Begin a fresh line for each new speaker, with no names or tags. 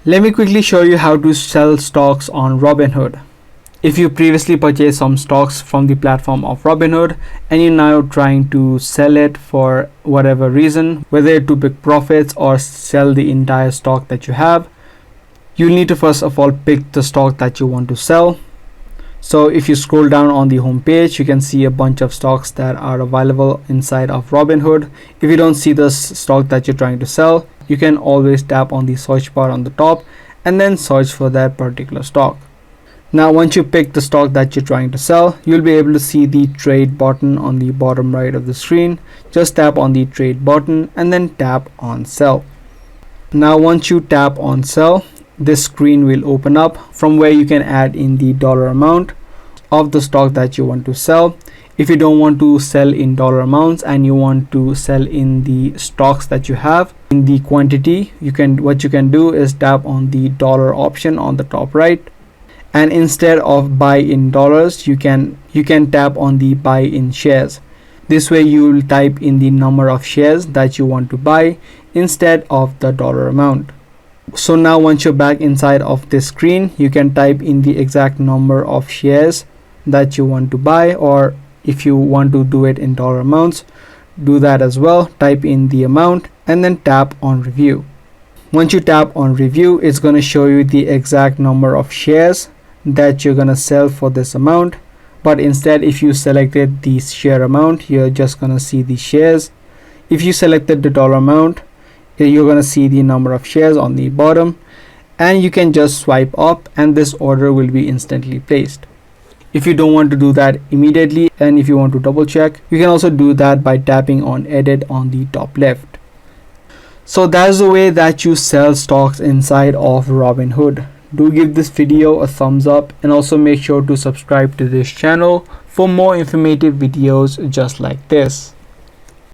Let me quickly show you how to sell stocks on Robinhood. If you previously purchased some stocks from the platform of Robinhood and you're now trying to sell it for whatever reason, whether to pick profits or sell the entire stock that you have, you need to first of all pick the stock that you want to sell. So if you scroll down on the home page, you can see a bunch of stocks that are available inside of Robinhood. If you don't see the stock that you're trying to sell, you can always tap on the search bar on the top and then search for that particular stock. Now once you pick the stock that you're trying to sell, you'll be able to see the trade button on the bottom right of the screen. Just tap on the trade button and then tap on sell. Now once you tap on sell, this screen will open up from where you can add in the dollar amount of the stock that you want to sell. If you don't want to sell in dollar amounts and you want to sell in the stocks that you have in the quantity, what you can do is tap on the dollar option on the top right, and instead of buy in dollars, you can tap on the buy in shares. This way you will type in the number of shares that you want to buy instead of the dollar amount. So now once you're back inside of this screen, you can type in the exact number of shares that you want to buy, or if you want to do it in dollar amounts, do that as well. Type in the amount and then tap on review. Once you tap on review, it's going to show you the exact number of shares that you're going to sell for this amount. But instead, if you selected the share amount, you're just going to see the shares. If you selected the dollar amount, you're going to see the number of shares on the bottom, and you can just swipe up and this order will be instantly placed. If you don't want to do that immediately and if you want to double check, you can also do that by tapping on edit on the top left. So that's the way that you sell stocks inside of Robinhood. Do give this video a thumbs up and also make sure to subscribe to this channel for more informative videos just like this.